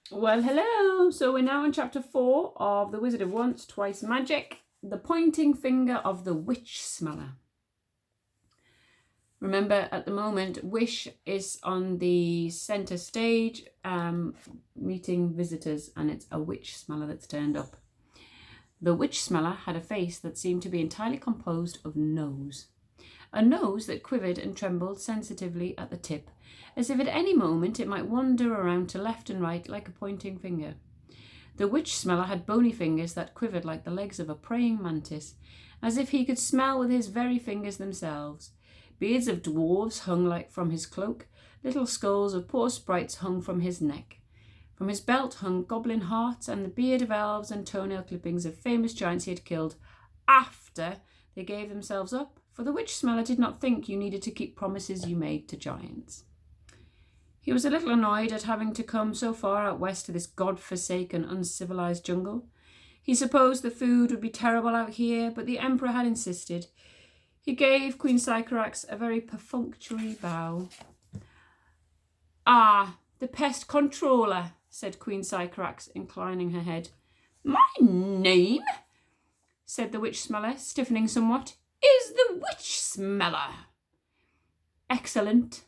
Well, hello. So we're now in chapter 4 of The Wizard of Once, Twice Magic, The Pointing Finger of the Witch Smeller. Remember, at the moment, Wish is on the centre stage meeting visitors, and it's a witch smeller that's turned up. The witch smeller had a face that seemed to be entirely composed of nose. A nose that quivered and trembled sensitively at the tip, as if at any moment it might wander around to left and right like a pointing finger. The witch smeller had bony fingers that quivered like the legs of a praying mantis, as if he could smell with his very fingers themselves. Beards of dwarves hung like from his cloak, little skulls of poor sprites hung from his neck. From his belt hung goblin hearts and the beard of elves and toenail clippings of famous giants he had killed after they gave themselves up, for the witch smeller did not think you needed to keep promises you made to giants. He was a little annoyed at having to come so far out west to this god-forsaken, uncivilized jungle. He supposed the food would be terrible out here, but the emperor had insisted. He gave Queen Sycorax a very perfunctory bow. "Ah, the pest controller," said Queen Sycorax, inclining her head. "My name," said the witch smeller, stiffening somewhat, "is the witch smeller." "Excellent,"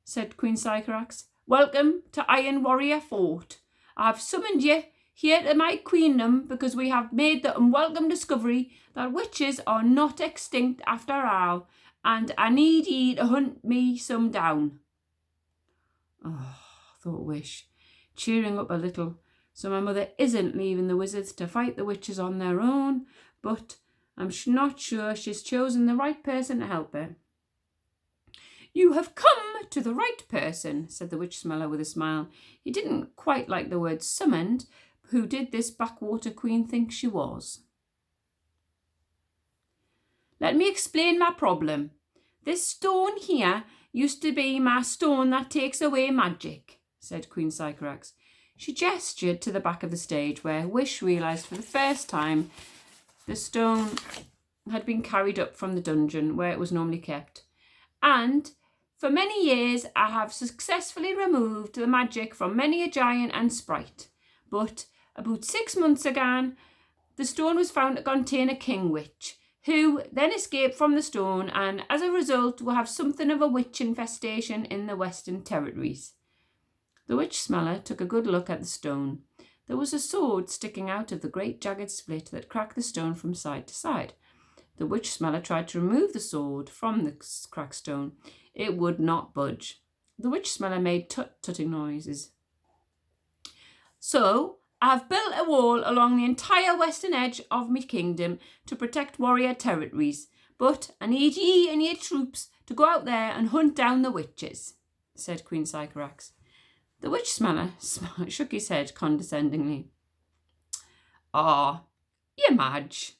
said Queen Sycorax. "Welcome to Iron Warrior Fort. I've summoned you here to my queendom because we have made the unwelcome discovery that witches are not extinct after all, and I need ye to hunt me some down." "Oh," thought Wish, cheering up a little. "So my mother isn't leaving the wizards to fight the witches on their own, but I'm not sure she's chosen the right person to help her." "You have come to the right person," said the witch smeller with a smile. He didn't quite like the word summoned. Who did this backwater queen think she was? "Let me explain my problem. This stone here used to be my stone that takes away magic," said Queen Sycorax. She gestured to the back of the stage where Wish realised for the first time the stone had been carried up from the dungeon where it was normally kept. "And for many years I have successfully removed the magic from many a giant and sprite. But about 6 months ago, the stone was found to contain a king witch, who then escaped from the stone, and as a result will have something of a witch infestation in the Western Territories." The witch smeller took a good look at the stone. There was a sword sticking out of the great jagged split that cracked the stone from side to side. The witch smeller tried to remove the sword from the cracked stone. It would not budge. The witch smeller made tut-tutting noises. "So I've built a wall along the entire western edge of my kingdom to protect warrior territories, but I need ye and your troops to go out there and hunt down the witches," said Queen Sycorax. The witch smeller shook his head condescendingly. "Ah, your Madge,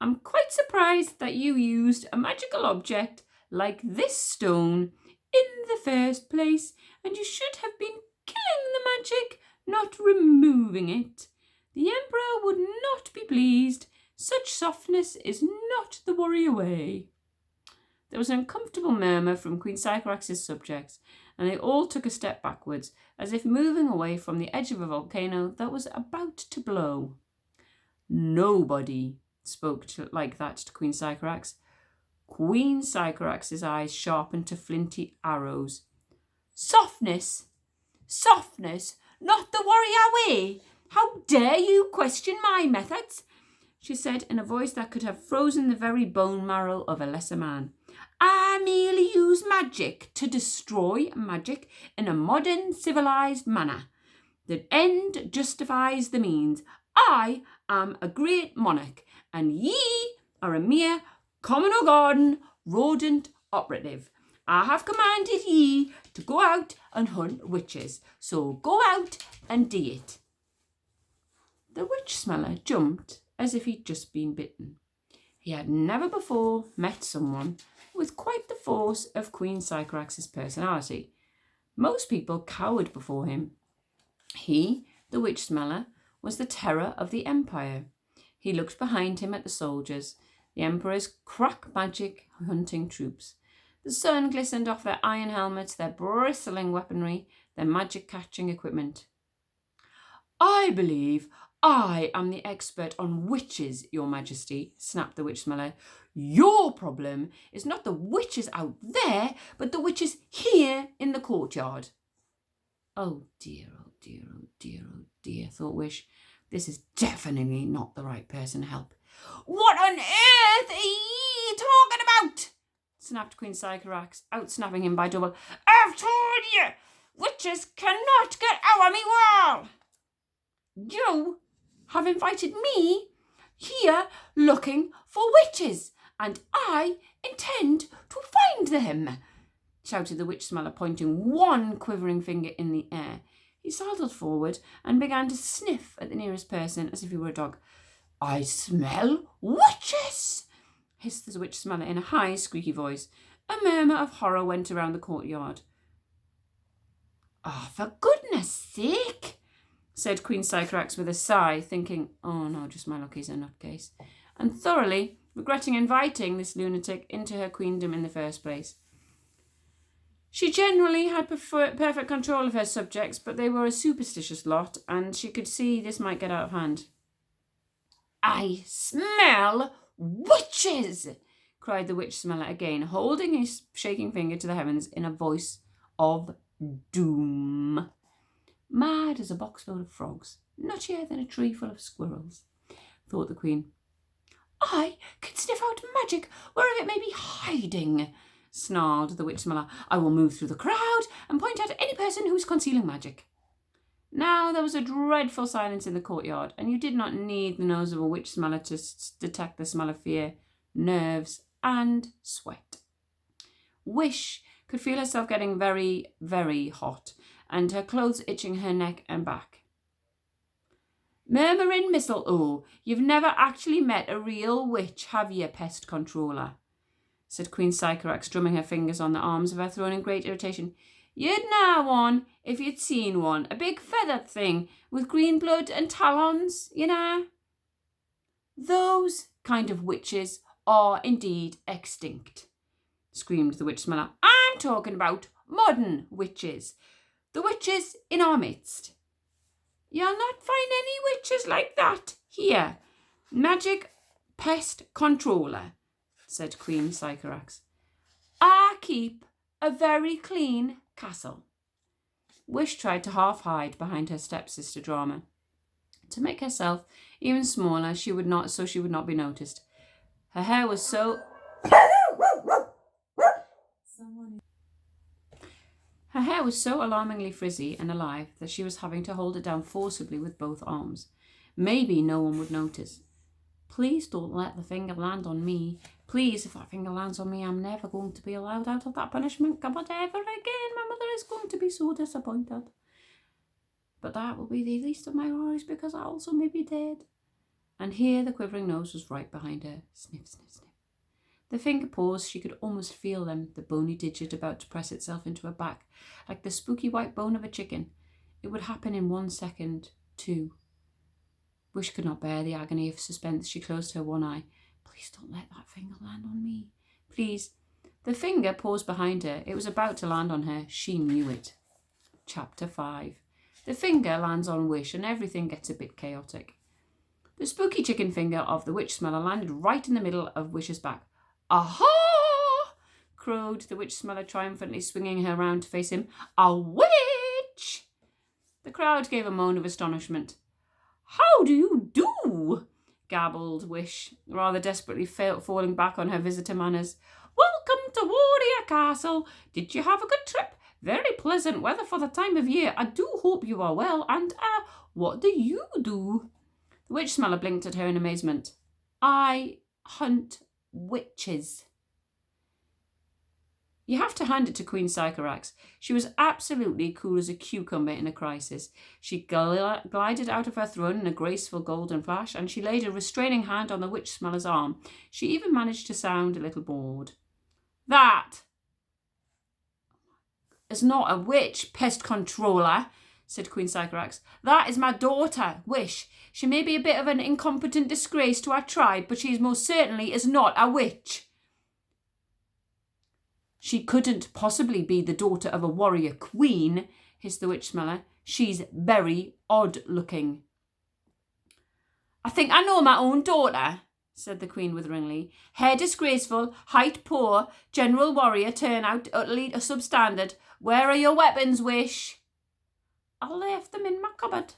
I'm quite surprised that you used a magical object like this stone in the first place, and you should have been killing the magic, not removing it. The emperor would not be pleased. Such softness is not the warrior way." There was an uncomfortable murmur from Queen Sycorax's subjects, and they all took a step backwards, as if moving away from the edge of a volcano that was about to blow. Nobody spoke like that to Queen Sycorax. Queen Sycorax's eyes sharpened to flinty arrows. "Softness! Softness! Not the warrior way! How dare you question my methods?" she said in a voice that could have frozen the very bone marrow of a lesser man. "I merely use magic to destroy magic in a modern, civilized manner. The end justifies the means. I am a great monarch, and ye are a mere common or garden rodent operative. I have commanded ye to go out and hunt witches, so go out and do it." The witch smeller jumped as if he'd just been bitten. He had never before met someone with quite the force of Queen Sycorax's personality. Most people cowered before him. He, the witch smeller, was the terror of the empire. He looked behind him at the soldiers, the emperor's crack magic hunting troops. The sun glistened off their iron helmets, their bristling weaponry, their magic catching equipment. I believe I am the expert on witches, Your Majesty, snapped the witch smeller. Your problem is not the witches out there, but the witches here in the courtyard. Oh dear, oh dear, oh dear, oh dear, thought Wish. This is definitely not the right person to help. What on earth are ye talking about? Snapped Queen Sycorax, outsnapping him by double. I've told you, witches cannot get out of me wall. You have invited me here looking for witches, and I intend to find them, shouted the witch smeller, pointing one quivering finger in the air. He sidled forward and began to sniff at the nearest person as if he were a dog. I smell witches, hissed the witch smeller in a high, squeaky voice. A murmur of horror went around the courtyard. Oh, for goodness sake, said Queen Sycorax with a sigh, thinking, oh no, just my luck, he's a nutcase, and thoroughly regretting inviting this lunatic into her queendom in the first place. She generally had perfect control of her subjects, but they were a superstitious lot, and she could see this might get out of hand. I smell witches, cried the witch smeller again, holding his shaking finger to the heavens in a voice of doom. Mad as a box full of frogs, nuttier than a tree full of squirrels, thought the queen. I can sniff out magic wherever it may be hiding, snarled the witch smeller. I will move through the crowd and point out any person who is concealing magic. Now there was a dreadful silence in the courtyard, and you did not need the nose of a witch smeller to detect the smell of fear, nerves, and sweat. Wish could feel herself getting very, very hot, and her clothes itching her neck and back. Murmuring Mistletoe, you've never actually met a real witch, have ye, pest controller? Said Queen Sycorax, drumming her fingers on the arms of her throne in great irritation. You'd know one if you'd seen one, a big feathered thing with green blood and talons, you know. Those kind of witches are indeed extinct, screamed the witch smeller. I'm talking about modern witches, the witches in our midst. You'll not find any witches like that here. Magic pest controller, said Queen Sycorax. I keep a very clean castle. Wish tried to half hide behind her stepsister Drama. To make herself even smaller, she would not be noticed. Her hair was so alarmingly frizzy and alive that she was having to hold it down forcibly with both arms. Maybe no one would notice. Please don't let the finger land on me. Please, if that finger lands on me, I'm never going to be allowed out of that punishment cupboard ever again. My mother is going to be so disappointed. But that will be the least of my worries, because I also may be dead. And here the quivering nose was right behind her. Sniff, sniff, sniff. The finger paws, she could almost feel them, the bony digit about to press itself into her back, like the spooky white bone of a chicken. It would happen in 1 second, 2. Wish could not bear the agony of suspense. She closed her one eye. Please don't let that finger land on me. Please. The finger paused behind her. It was about to land on her. She knew it. Chapter 5. The finger lands on Wish, and everything gets a bit chaotic. The spooky chicken finger of the witch smeller landed right in the middle of Wish's back. Aha! Crowed the witch smeller, triumphantly swinging her round to face him. A witch! The crowd gave a moan of astonishment. How do you do? Gabbled Wish, rather desperately falling back on her visitor manners. Welcome to Warrior Castle. Did you have a good trip? Very pleasant weather for the time of year. I do hope you are well. And, what do you do? The witch smeller blinked at her in amazement. I hunt witches. You have to hand it to Queen Sycorax. She was absolutely cool as a cucumber in a crisis. She glided out of her throne in a graceful golden flash, and she laid a restraining hand on the witch smeller's arm. She even managed to sound a little bored. That is not a witch, pest controller, said Queen Sycorax. That is my daughter, Wish. She may be a bit of an incompetent disgrace to our tribe, but she most certainly is not a witch. She couldn't possibly be the daughter of a warrior queen, hissed the witch smeller. She's very odd-looking." "I think I know my own daughter," said the Queen witheringly. "Hair disgraceful, height poor, general warrior turnout utterly substandard. Where are your weapons, Wish?" "I left them in my cupboard,"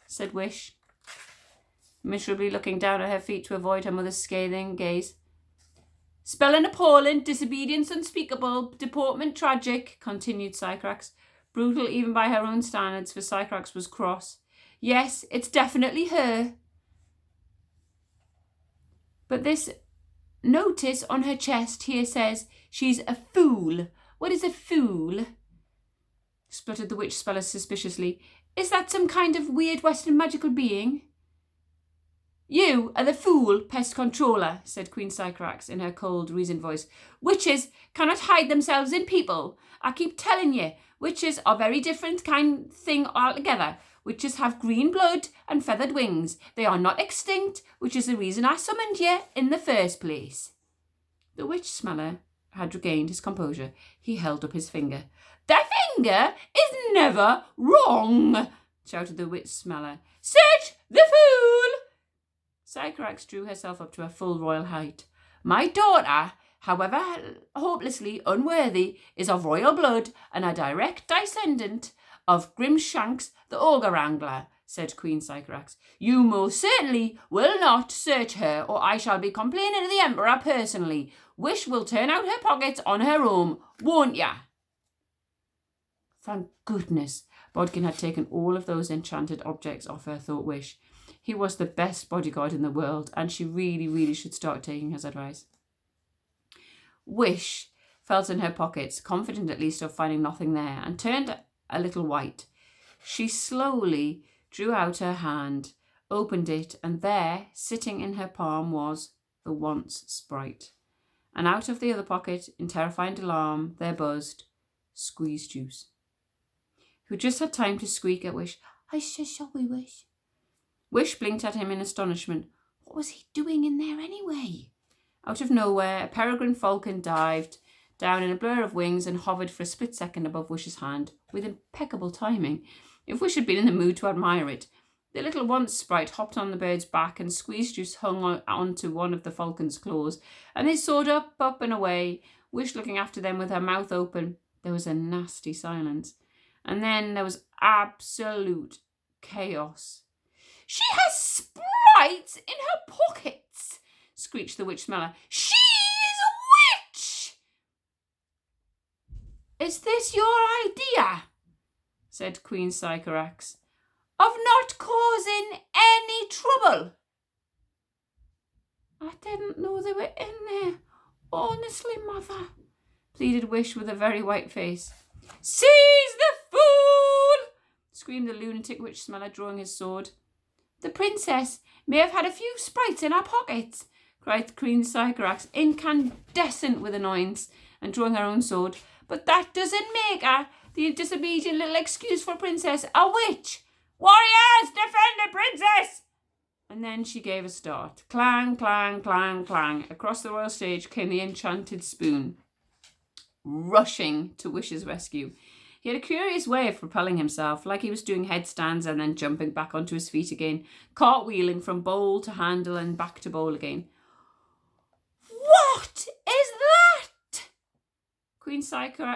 said Wish, miserably looking down at her feet to avoid her mother's scathing gaze. "Spelling appalling, disobedience unspeakable, deportment tragic," continued Sycorax, brutal even by her own standards, for Sycorax was cross. "Yes, it's definitely her. But this notice on her chest here says she's a fool. What is a fool?" spluttered the witch speller suspiciously. "Is that some kind of weird Western magical being?" "You are the fool, pest controller," said Queen Sycorax in her cold, reasoned voice. "Witches cannot hide themselves in people. I keep telling you, witches are very different kind thing altogether. Witches have green blood and feathered wings. They are not extinct, which is the reason I summoned you in the first place." The witch smeller had regained his composure. He held up his finger. "The finger is never wrong," shouted the witch smeller. "Search the fool!" Sycorax drew herself up to her full royal height. "My daughter, however hopelessly unworthy, is of royal blood and a direct descendant of Grimshanks the Ogre Wrangler," said Queen Sycorax. "You most certainly will not search her, or I shall be complaining to the Emperor personally. Wish will turn out her pockets on her own, won't ya?" Thank goodness Bodkin had taken all of those enchanted objects off her, thought Wish. He was the best bodyguard in the world, and she really, really should start taking his advice. Wish felt in her pockets, confident at least of finding nothing there, and turned a little white. She slowly drew out her hand, opened it, and there, sitting in her palm, was the once sprite. And out of the other pocket, in terrified alarm, there buzzed Squeeze Juice, who just had time to squeak at Wish, "I so sorry, Wish." Wish blinked at him in astonishment. What was he doing in there anyway? Out of nowhere, a peregrine falcon dived down in a blur of wings and hovered for a split second above Wish's hand, with impeccable timing. If Wish had been in the mood to admire it, the little once sprite hopped on the bird's back, and Squeeze Juice hung onto one of the falcon's claws, and they soared up, up and away, Wish looking after them with her mouth open. There was a nasty silence, and then there was absolute chaos. "She has sprites in her pockets," screeched the witch smeller. "She is a witch!" "Is this your idea?" said Queen Sycorax. "Of not causing any trouble?" "I didn't know they were in there. Honestly, Mother," pleaded Wish with a very white face. "Seize the fool!" screamed the lunatic witch smeller, drawing his sword. "The princess may have had a few sprites in her pockets," cried Queen Sycorax, incandescent with annoyance, and drawing her own sword. "But that doesn't make her, the disobedient little excuseful princess, a witch. Warriors, defend the princess!" And then she gave a start. Clang, clang, clang, clang. Across the royal stage came the enchanted spoon, rushing to Wish's rescue. He had a curious way of propelling himself, like he was doing headstands and then jumping back onto his feet again, cartwheeling from bowl to handle and back to bowl again. "What is that?"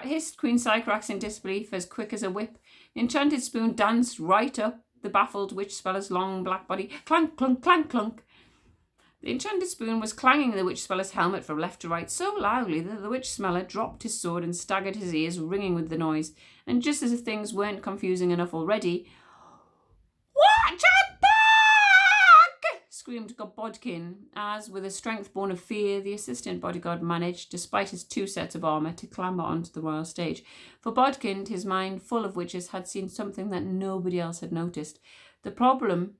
hissed Queen Sycorax in disbelief, as quick as a whip. The enchanted spoon danced right up the baffled witch speller's long black body. Clank, clunk, clank, clunk. The enchanted spoon was clanging the witch speller's helmet from left to right so loudly that the witch smeller dropped his sword and staggered, his ears ringing with the noise. And just as if things weren't confusing enough already, "Watch your back!" screamed Bodkin, as, with a strength born of fear, the assistant bodyguard managed, despite his 2 sets of armour, to clamber onto the royal stage. For Bodkin, his mind full of witches, had seen something that nobody else had noticed. The problem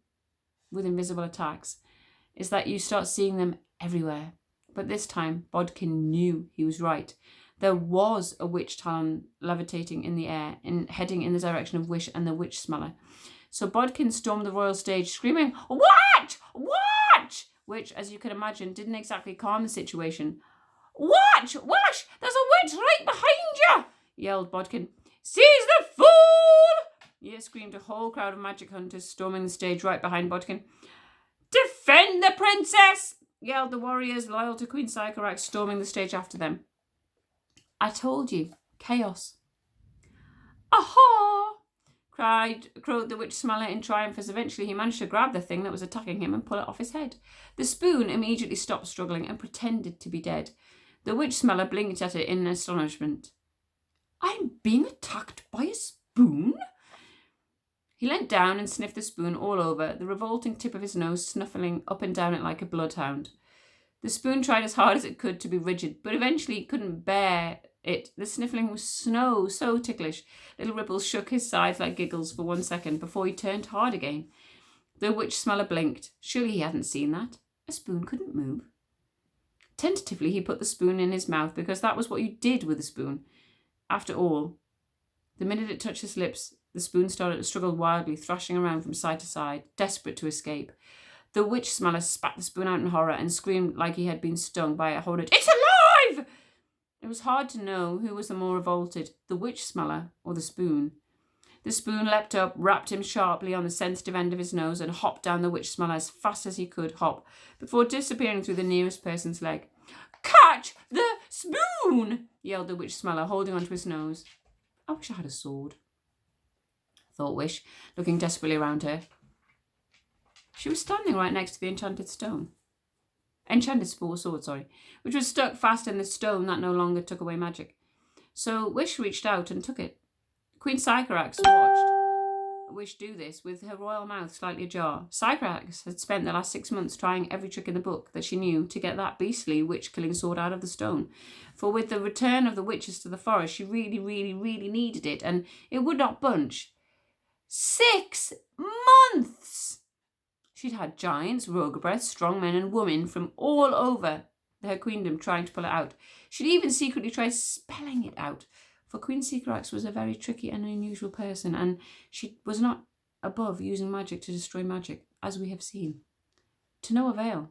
with invisible attacks is that you start seeing them everywhere. But this time, Bodkin knew he was right. There was a witch talon levitating in the air, heading in the direction of Wish and the witch smeller. So Bodkin stormed the royal stage, screaming, "Watch! Watch!" which, as you can imagine, didn't exactly calm the situation. "Watch! Watch! There's a witch right behind you!" yelled Bodkin. "Seize the fool!" Here screamed a whole crowd of magic hunters storming the stage right behind Bodkin. Defend the princess! Yelled the warriors loyal to Queen Sycorax, storming the stage after them. I told you. Chaos. Aha! Crowed the witch smeller in triumph as eventually he managed to grab the thing that was attacking him and pull it off his head. The spoon immediately stopped struggling and pretended to be dead. The witch smeller blinked at it in astonishment. I'm being attacked by a spoon? He leant down and sniffed the spoon all over, the revolting tip of his nose snuffling up and down it like a bloodhound. The spoon tried as hard as it could to be rigid, but eventually it couldn't bear it. The sniffling was so ticklish. Little ripples shook his sides like giggles for 1 second before he turned hard again. The witch smeller blinked. Surely he hadn't seen that. A spoon couldn't move. Tentatively, he put the spoon in his mouth because that was what you did with a spoon. After all, the minute it touched his lips, the spoon started to struggle wildly, thrashing around from side to side, desperate to escape. The witch smeller spat the spoon out in horror and screamed like he had been stung by a horned, It's alive! It was hard to know who was the more revolted, the witch smeller or the spoon. The spoon leapt up, rapped him sharply on the sensitive end of his nose, and hopped down the witch smeller as fast as he could hop, before disappearing through the nearest person's leg. Catch the spoon! Yelled the witch smeller, holding onto his nose. I wish I had a sword, thought Wish, looking desperately around her. She was standing right next to the enchanted sword, which was stuck fast in the stone that no longer took away magic. So Wish reached out and took it. Queen Sycorax watched Wish do this with her royal mouth slightly ajar. Sycorax had spent the last 6 months trying every trick in the book that she knew to get that beastly witch-killing sword out of the stone. For with the return of the witches to the forest, she really needed it, and it would not budge. 6 months! She'd had giants, Rogobreath, strong men and women from all over her queendom trying to pull it out. She'd even secretly tried spelling it out, for Queen Sycorax was a very tricky and unusual person, and she was not above using magic to destroy magic, as we have seen. To no avail.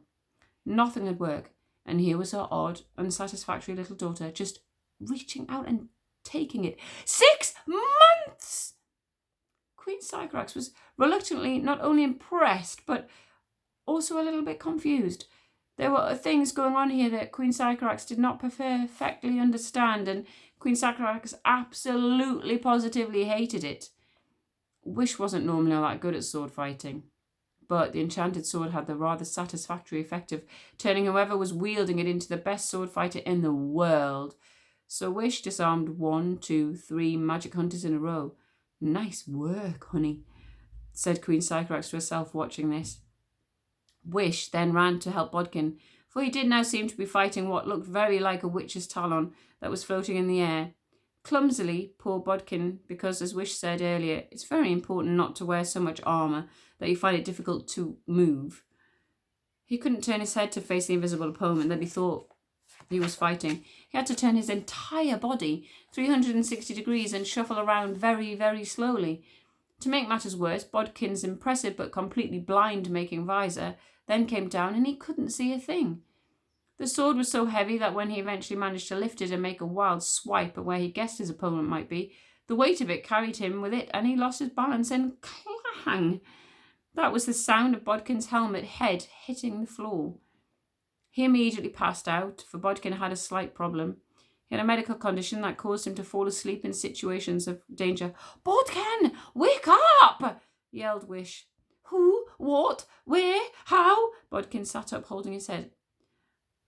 Nothing would work, and here was her odd, unsatisfactory little daughter just reaching out and taking it. 6 months! Queen Sycorax was reluctantly not only impressed, but also a little bit confused. There were things going on here that Queen Sycorax did not perfectly understand, and Queen Sycorax absolutely positively hated it. Wish wasn't normally all that good at sword fighting, but the enchanted sword had the rather satisfactory effect of turning whoever was wielding it into the best sword fighter in the world. So Wish disarmed 1, 2, 3 magic hunters in a row. Nice work, honey, said Queen Sycorax to herself watching this. Wish then ran to help Bodkin, for he did now seem to be fighting what looked very like a witch's talon that was floating in the air. Clumsily, poor Bodkin, because as Wish said earlier, it's very important not to wear so much armour that you find it difficult to move. He couldn't turn his head to face the invisible opponent that he thought he was fighting. He had to turn his entire body 360 degrees and shuffle around very slowly. To make matters worse, Bodkin's impressive but completely blind-making visor then came down and he couldn't see a thing. The sword was so heavy that when he eventually managed to lift it and make a wild swipe at where he guessed his opponent might be, the weight of it carried him with it and he lost his balance and clang! That was the sound of Bodkin's helmet head hitting the floor. He immediately passed out, for Bodkin had a slight problem. He had a medical condition that caused him to fall asleep in situations of danger. Bodkin, wake up! Yelled Wish. Who? What? Where? How? Bodkin sat up, holding his head.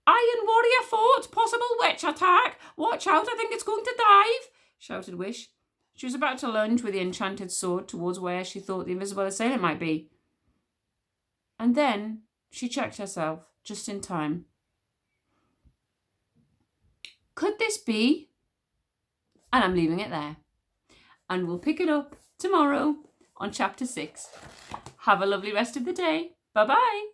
Iron Warrior Fort! Possible witch attack! Watch out, I think it's going to dive! Shouted Wish. She was about to lunge with the enchanted sword towards where she thought the invisible assailant might be. And then she checked herself, just in time. Could this be? And I'm leaving it there. And we'll pick it up tomorrow on chapter 6. Have a lovely rest of the day. Bye-bye.